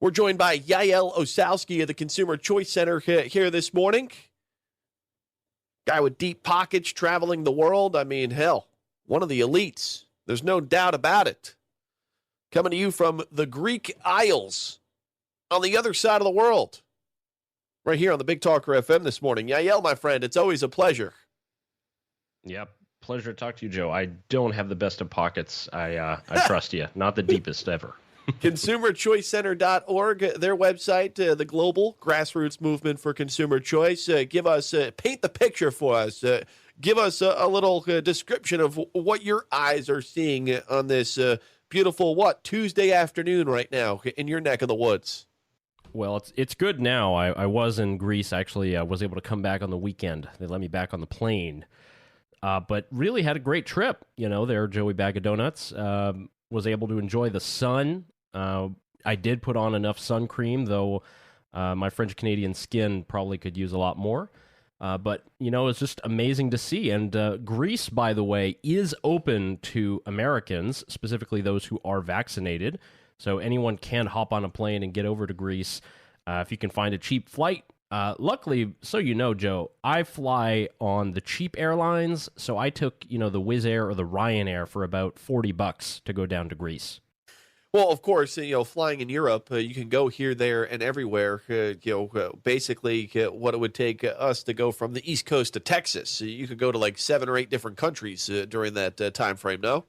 We're joined by Yaël Ossowski of the Consumer Choice Center here this morning. Guy with deep pockets traveling the world. I mean, hell, one of the elites. There's no doubt about it. Coming to you from the Greek Isles on the other side of the world. Right here on the Big Talker FM this morning. Yaël, my friend, it's always a pleasure. Yep. Pleasure to talk to you, Joe. I don't have the best of pockets. I trust you. Not the deepest ever. ConsumerChoiceCenter.org, their website, the global grassroots movement for consumer choice. Paint the picture for us. Give us a little description of what your eyes are seeing on this beautiful, Tuesday afternoon right now in your neck of the woods. Well, it's good now. I was in Greece. Actually, I was able to come back on the weekend. They let me back on the plane. But really had a great trip. There, Joey Bag of Donuts. Was able to enjoy the sun. I did put on enough sun cream, though my French-Canadian skin probably could use a lot more. But, it's just amazing to see. And Greece, by the way, is open to Americans, specifically those who are vaccinated. So anyone can hop on a plane and get over to Greece if you can find a cheap flight. Luckily, so Joe, I fly on the cheap airlines, so I took, the Wizz Air or the Ryanair for about $40 to go down to Greece. Well, of course, flying in Europe, you can go here, there, and everywhere. Basically, what it would take us to go from the East Coast to Texas. You could go to like 7 or 8 different countries during that time frame, no?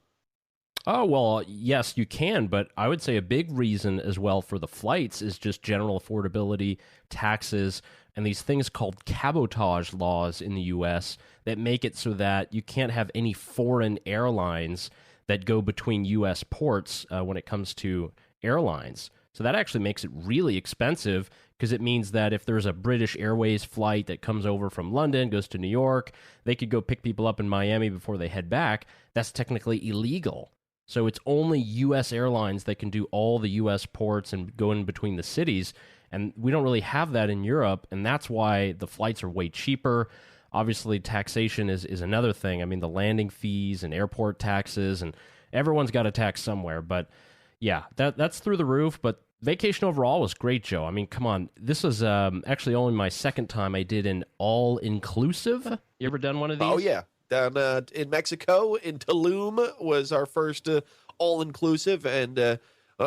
Oh, well, yes, you can, but I would say a big reason as well for the flights is just general affordability, taxes, and these things called cabotage laws in the U.S. that make it so that you can't have any foreign airlines that go between U.S. ports when it comes to airlines. So that actually makes it really expensive because it means that if there's a British Airways flight that comes over from London, goes to New York, they could go pick people up in Miami before they head back. That's technically illegal. So it's only U.S. airlines that can do all the U.S. ports and go in between the cities. And we don't really have that in Europe, and that's why the flights are way cheaper. Obviously, taxation is another thing. I mean, the landing fees and airport taxes, and everyone's got a tax somewhere. But yeah, that's through the roof. But vacation overall was great, Joe. I mean, come on. This was actually only my second time I did an all-inclusive. You ever done one of these? Oh, yeah. Down in Mexico, in Tulum, was our first all-inclusive, and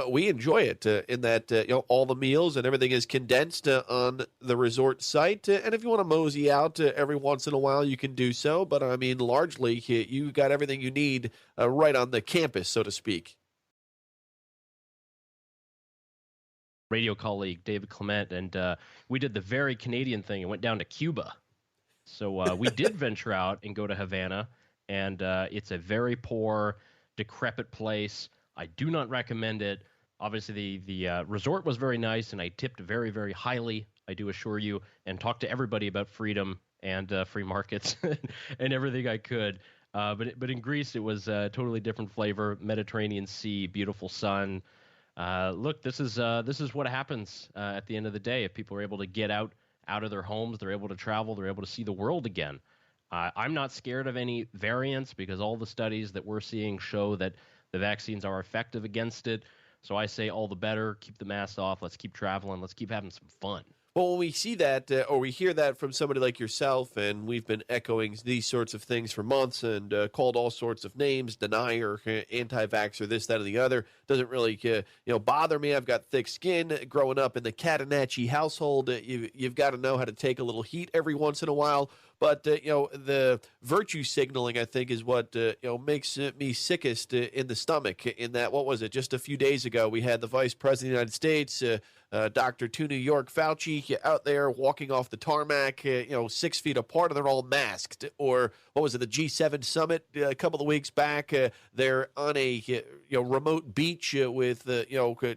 we enjoy it in that all the meals and everything is condensed on the resort site. And if you want to mosey out every once in a while, you can do so. But, I mean, largely, you got everything you need right on the campus, so to speak. Radio colleague, David Clement, and we did the very Canadian thing and went down to Cuba. So we did venture out and go to Havana, and it's a very poor, decrepit place. I do not recommend it. Obviously, the resort was very nice, and I tipped very, very highly, I do assure you, and talked to everybody about freedom and free markets and everything I could. But in Greece, it was a totally different flavor, Mediterranean Sea, beautiful sun. Look, this is what happens at the end of the day. If people are able to get out of their homes, they're able to travel, they're able to see the world again. I'm not scared of any variants because all the studies that we're seeing show that the vaccines are effective against it. So I say all the better, keep the mask off, let's keep traveling, let's keep having some fun. Well, when we see that or we hear that from somebody like yourself, and we've been echoing these sorts of things for months and called all sorts of names, denier, anti-vaxxer, this, that, or the other, doesn't really bother me. I've got thick skin. Growing up in the Catenacci household, you've got to know how to take a little heat every once in a while. But, the virtue signaling, I think, is what, makes me sickest in the stomach. In that, what was it, just a few days ago, we had the Vice President of the United States, Dr. To New York Fauci, out there walking off the tarmac, 6 feet apart, and they're all masked. Or, what was it, the G7 summit a couple of weeks back? They're on a remote beach with,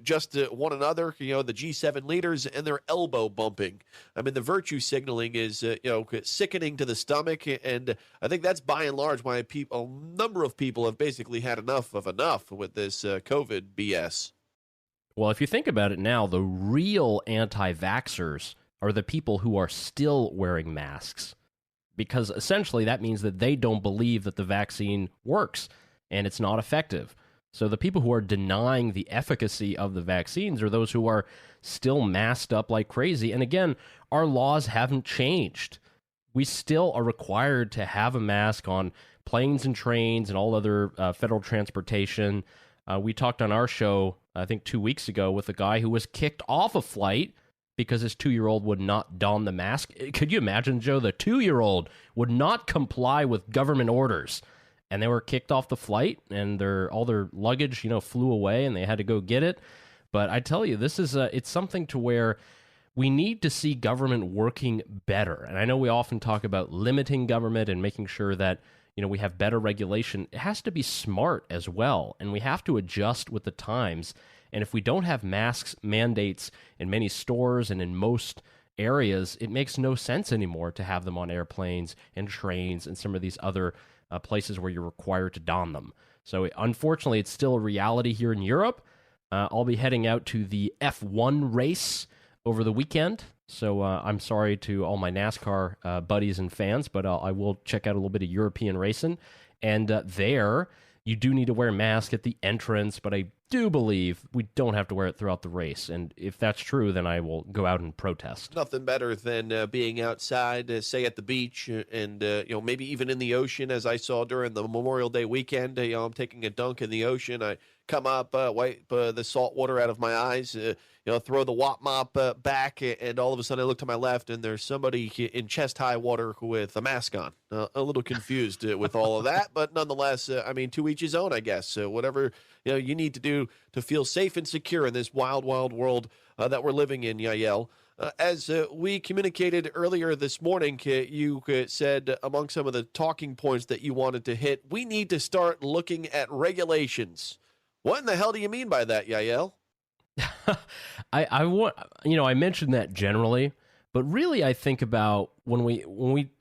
just one another, the G7 leaders, and they're elbow bumping. I mean, the virtue signaling is, sickening to the stomach, and I think that's by and large why a number of people have basically had enough with this COVID BS. Well, if you think about it now, the real anti-vaxxers are the people who are still wearing masks, because essentially that means that they don't believe that the vaccine works and it's not effective. So the people who are denying the efficacy of the vaccines are those who are still masked up like crazy. And again, our laws haven't changed. We still are required to have a mask on planes and trains and all other federal transportation. We talked on our show, I think 2 weeks ago, with a guy who was kicked off a flight because his 2-year-old would not don the mask. Could you imagine, Joe? The 2-year-old would not comply with government orders, and they were kicked off the flight, and all their luggage, flew away, and they had to go get it. But I tell you, this is it's something to where we need to see government working better. And I know we often talk about limiting government and making sure that we have better regulation. It has to be smart as well, and we have to adjust with the times. And if we don't have masks mandates in many stores and in most areas, it makes no sense anymore to have them on airplanes and trains and some of these other places where you're required to don them. So unfortunately, it's still a reality here in Europe. I'll be heading out to the F1 race over the weekend. So I'm sorry to all my NASCAR buddies and fans, but I will check out a little bit of European racing. And there, you do need to wear a mask at the entrance, but I do believe we don't have to wear it throughout the race. And if that's true, then I will go out and protest. Nothing better than being outside, say at the beach, and maybe even in the ocean, as I saw during the Memorial Day weekend. I'm taking a dunk in the ocean. I come up, wipe the salt water out of my eyes, throw the WAP mop back, and all of a sudden I look to my left, and there's somebody in chest-high water with a mask on. A little confused with all of that, but nonetheless, to each his own, I guess. Whatever you need to do to feel safe and secure in this wild, wild world that we're living in, Yaël. As we communicated earlier this morning, you said among some of the talking points that you wanted to hit, we need to start looking at regulations. What in the hell do you mean by that, Yaël? I mentioned that generally, but really I think about when we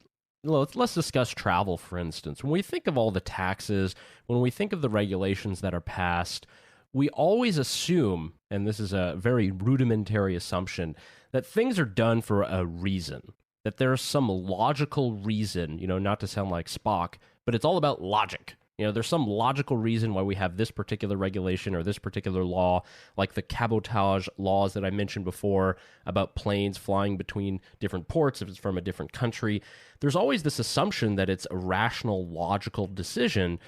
let's discuss travel, for instance. When we think of all the taxes, when we think of the regulations that are passed, we always assume, and this is a very rudimentary assumption, that things are done for a reason, that there's some logical reason, not to sound like Spock, but it's all about logic. There's some logical reason why we have this particular regulation or this particular law, like the cabotage laws that I mentioned before about planes flying between different ports if it's from a different country. There's always this assumption that it's a rational, logical decision,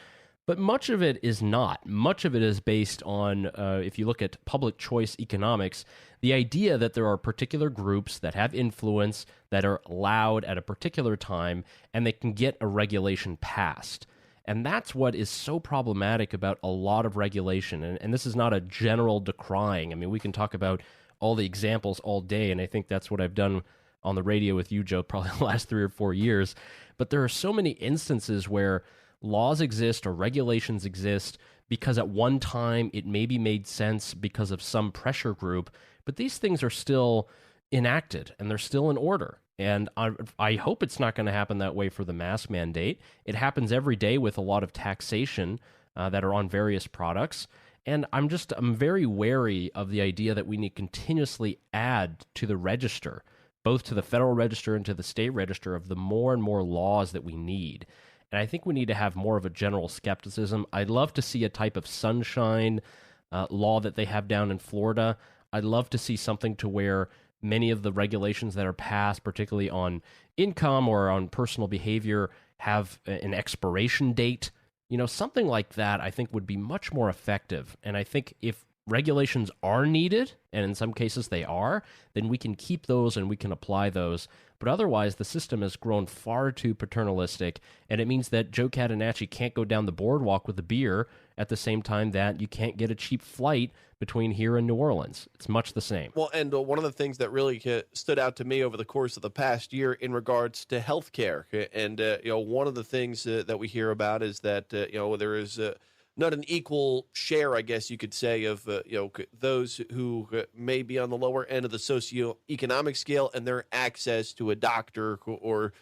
but much of it is not. Much of it is based on, if you look at public choice economics, the idea that there are particular groups that have influence that are allowed at a particular time, and they can get a regulation passed. And that's what is so problematic about a lot of regulation. And this is not a general decrying. We can talk about all the examples all day, and I think that's what I've done on the radio with you, Joe, probably the last 3 or 4 years. But there are so many instances where laws exist or regulations exist because at one time it maybe made sense because of some pressure group, but these things are still enacted and they're still in order. And I hope it's not going to happen that way for the mask mandate. It happens every day with a lot of taxation that are on various products. And I'm very wary of the idea that we need to continuously add to the register, both to the federal register and to the state register, of the more and more laws that we need. And I think we need to have more of a general skepticism. I'd love to see a type of sunshine law that they have down in Florida. I'd love to see something to where many of the regulations that are passed, particularly on income or on personal behavior, have an expiration date. Something like that I think would be much more effective. And I think if regulations are needed, and in some cases they are, then we can keep those and we can apply those. But otherwise, the system has grown far too paternalistic, and it means that Joe Catenacci can't go down the boardwalk with a beer at the same time that you can't get a cheap flight between here and New Orleans. It's much the same. Well, and one of the things that really stood out to me over the course of the past year in regards to healthcare, and one of the things that we hear about is that there is not an equal share, I guess you could say, of those who may be on the lower end of the socioeconomic scale and their access to a doctor or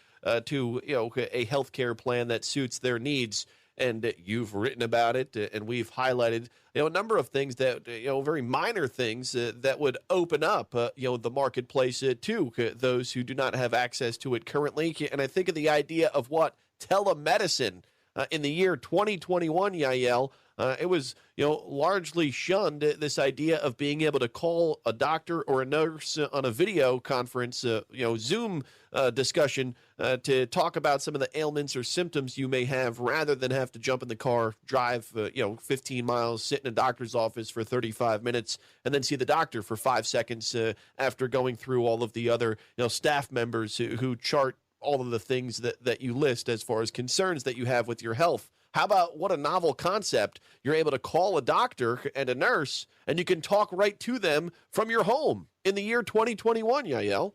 to a healthcare plan that suits their needs. And you've written about it, and we've highlighted a number of things that very minor things that would open up the marketplace to those who do not have access to it currently. And I think of the idea of what telemedicine in the year 2021, Yaël, it was, largely shunned, this idea of being able to call a doctor or a nurse on a video conference, Zoom discussion to talk about some of the ailments or symptoms you may have rather than have to jump in the car, drive, 15 miles, sit in a doctor's office for 35 minutes, and then see the doctor for 5 seconds after going through all of the other, staff members who chart all of the things that you list as far as concerns that you have with your health. How about what a novel concept? You're able to call a doctor and a nurse, and you can talk right to them from your home in the year 2021, Yaël.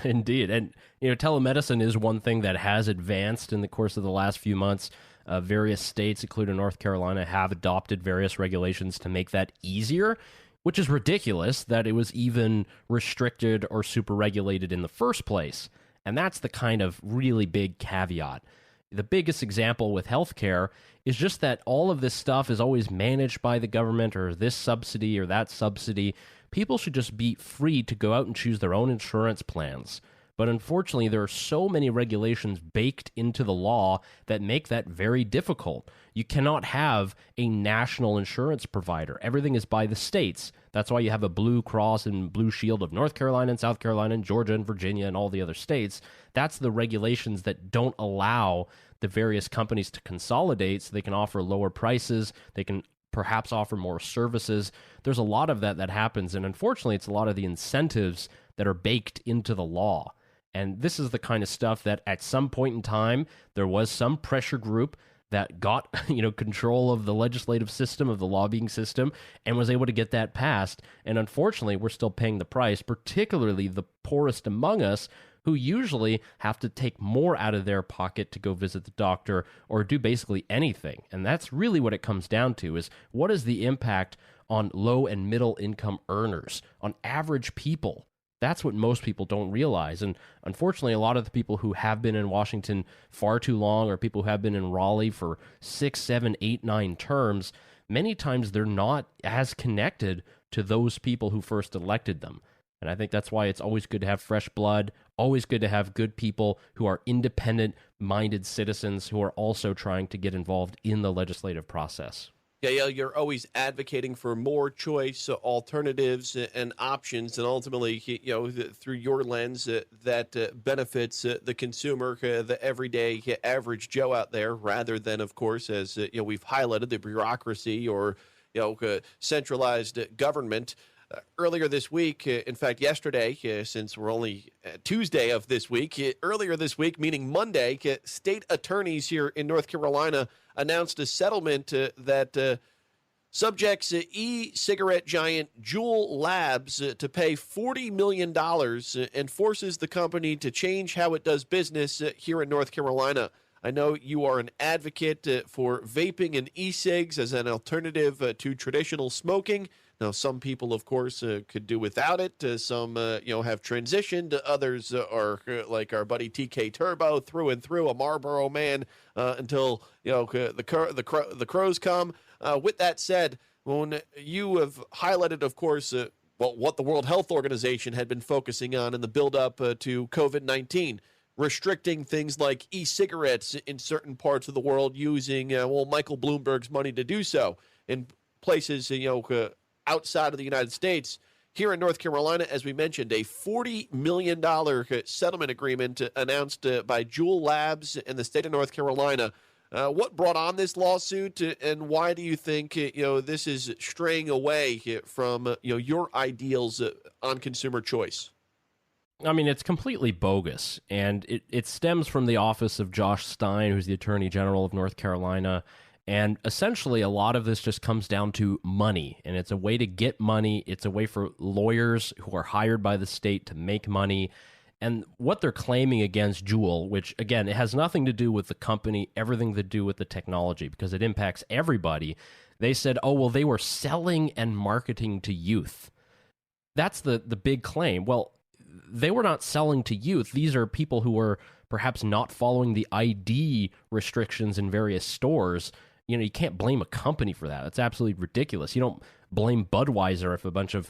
Indeed. And, telemedicine is one thing that has advanced in the course of the last few months. Various states, including North Carolina, have adopted various regulations to make that easier, which is ridiculous that it was even restricted or super regulated in the first place. And that's the kind of really big caveat. The biggest example with healthcare is just that all of this stuff is always managed by the government, or this subsidy or that subsidy. People should just be free to go out and choose their own insurance plans. But unfortunately, there are so many regulations baked into the law that make that very difficult. You cannot have a national insurance provider. Everything is by the states. That's why you have a Blue Cross and Blue Shield of North Carolina and South Carolina and Georgia and Virginia and all the other states. That's the regulations that don't allow the various companies to consolidate so they can offer lower prices. They can perhaps offer more services. There's a lot of that happens, and unfortunately, it's a lot of the incentives that are baked into the law. And this is the kind of stuff that at some point in time, there was some pressure group that got, control of the legislative system, of the lobbying system, and was able to get that passed. And unfortunately, we're still paying the price, particularly the poorest among us, who usually have to take more out of their pocket to go visit the doctor or do basically anything. And that's really what it comes down to, is what is the impact on low and middle income earners, on average people? That's what most people don't realize. And unfortunately, a lot of the people who have been in Washington far too long, or people who have been in Raleigh for 6, 7, 8, 9 terms, many times they're not as connected to those people who first elected them. And I think that's why it's always good to have fresh blood, always good to have good people who are independent-minded citizens who are also trying to get involved in the legislative process. Yeah, you're always advocating for more choice, alternatives, and options, and ultimately, through your lens, that benefits the consumer, the everyday average Joe out there, rather than, of course, as we've highlighted, the bureaucracy or centralized government. Earlier this week, in fact, yesterday, since we're only Tuesday of this week, earlier this week, meaning Monday, state attorneys here in North Carolina announced a settlement that subjects e-cigarette giant Juul Labs to pay $40 million and forces the company to change how it does business here in North Carolina. I know you are an advocate for vaping and e-cigs as an alternative to traditional smoking. Now, some people, of course, could do without it. Some, have transitioned. Others are like our buddy TK Turbo, through and through, a Marlboro man until the crows come. With that said, when you have highlighted, of course, what the World Health Organization had been focusing on in the build-up to COVID-19, restricting things like e-cigarettes in certain parts of the world, using Michael Bloomberg's money to do so in places outside of the United States. Here in North Carolina, as we mentioned, a $40 million settlement agreement announced by Juul Labs and the state of North Carolina. What brought on this lawsuit, and why do you think this is straying away from your ideals on consumer choice? I mean, it's completely bogus, and it stems from the office of Josh Stein, who's the Attorney General of North Carolina. And essentially, a lot of this just comes down to money, and it's a way to get money. It's a way for lawyers who are hired by the state to make money. And what they're claiming against Juul, which, again, it has nothing to do with the company, everything to do with the technology, because it impacts everybody. They said, they were selling and marketing to youth. That's the big claim. Well, they were not selling to youth. These are people who were perhaps not following the ID restrictions in various stores. You can't blame a company for that. That's absolutely ridiculous. You don't blame Budweiser if a bunch of,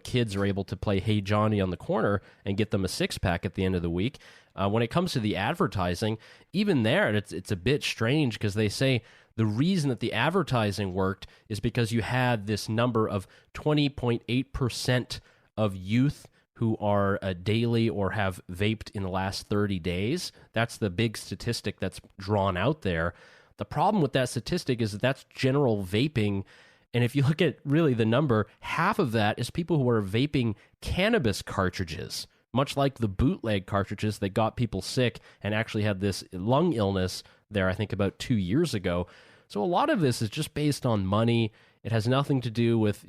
kids are able to play Hey Johnny on the corner and get them a six-pack at the end of the week. When it comes to the advertising, even there, it's a bit strange because they say The reason that the advertising worked is because you had this number of 20.8% of youth who are daily or have vaped in the last 30 days. That's the big statistic that's drawn out there. The problem with that statistic is that that's general vaping. And if you look at really the number, half of that is people who are vaping cannabis cartridges, much like the bootleg cartridges that got people sick and actually had this lung illness there, I think, about 2 years ago. So a lot of this is just based on money. It has nothing to do with,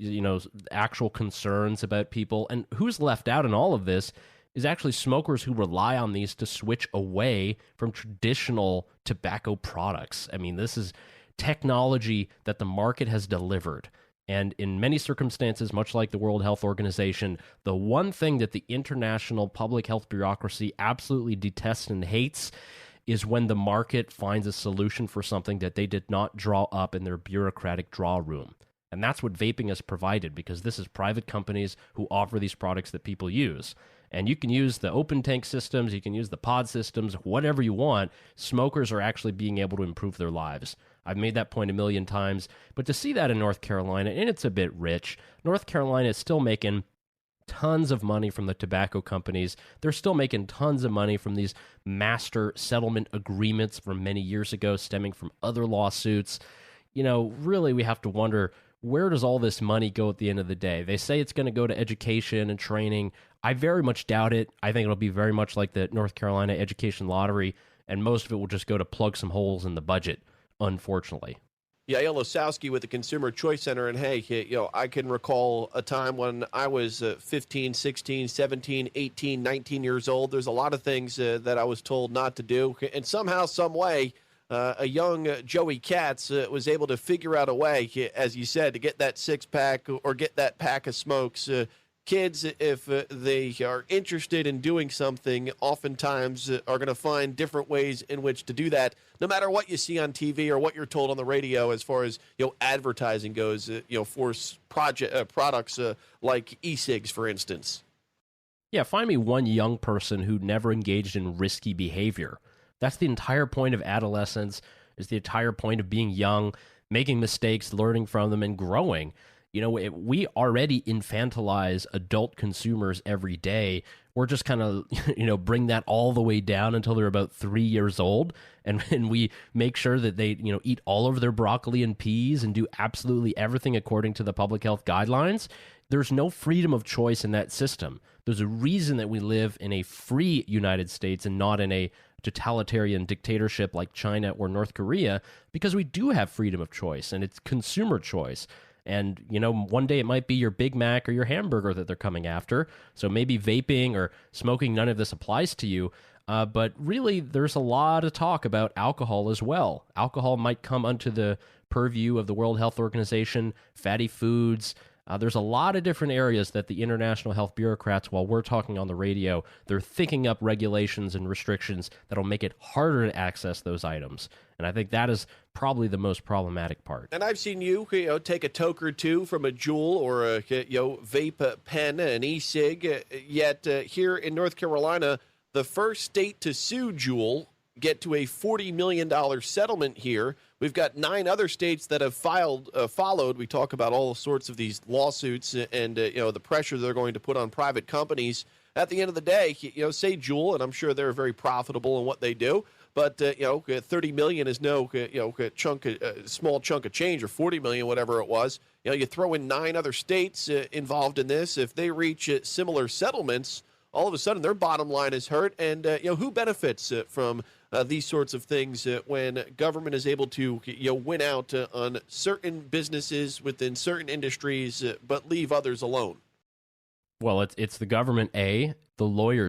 actual concerns about people. And who's left out in all of this is actually smokers who rely on these to switch away from traditional tobacco products. I mean, this is technology that the market has delivered. And in many circumstances, much like the World Health Organization, the one thing that the international public health bureaucracy absolutely detests and hates is when the market finds a solution for something that they did not draw up in their bureaucratic draw room. And that's what vaping has provided, because this is private companies who offer these products that people use. And you can use the open tank systems, you can use the pod systems, whatever you want. Smokers are actually being able to improve their lives. I've made that point a million times. But to see that in North Carolina, and it's a bit rich, North Carolina is still making tons of money from the tobacco companies. They're still making tons of money from these master settlement agreements from many years ago, stemming from other lawsuits. Really, we have to wonder, where does all this money go at the end of the day? They say it's going to go to education and training. I very much doubt it. I think it'll be very much like the North Carolina education lottery, and most of it will just go to plug some holes in the budget, unfortunately. Yaël Ossowski with the Consumer Choice Center. And hey, I can recall a time when I was 15, 16, 17, 18, 19 years old. There's a lot of things that I was told not to do. And somehow, some way, a young Joey Katz was able to figure out a way, as you said, to get that six-pack or get that pack of smokes. Kids, if they are interested in doing something, oftentimes are going to find different ways in which to do that, no matter what you see on TV or what you're told on the radio as far as advertising goes, for products like e-cigs, for instance. Yeah, find me one young person who never engaged in risky behavior. That's the entire point of adolescence, is the entire point of being young, making mistakes, learning from them, and growing. We already infantilize adult consumers every day. We're just kind of, bring that all the way down until they're about 3 years old. And we make sure that they, eat all of their broccoli and peas and do absolutely everything according to the public health guidelines. There's no freedom of choice in that system. There's a reason that we live in a free United States and not in a totalitarian dictatorship like China or North Korea, because we do have freedom of choice, and it's consumer choice. And, one day it might be your Big Mac or your hamburger that they're coming after. So maybe vaping or smoking, none of this applies to you. But really, there's a lot of talk about alcohol as well. Alcohol might come under the purview of the World Health Organization, fatty foods. There's a lot of different areas that the international health bureaucrats, while we're talking on the radio, they're thinking up regulations and restrictions that'll make it harder to access those items. And I think that is probably the most problematic part. And I've seen you, take a toke or two from a Juul or a vape pen, an e-cig. Yet here in North Carolina, the first state to sue Juul, get to a $40 million settlement here. We've got 9 other states that have followed. We talk about all sorts of these lawsuits and the pressure they're going to put on private companies. At the end of the day, say Juul, and I'm sure they're very profitable in what they do. But 30 million is no small chunk of change, or 40 million, whatever it was. You throw in 9 other states involved in this. If they reach similar settlements, all of a sudden their bottom line is hurt. And who benefits from these sorts of things when government is able to win out on certain businesses within certain industries, but leave others alone? Well, it's the government, A, the lawyers,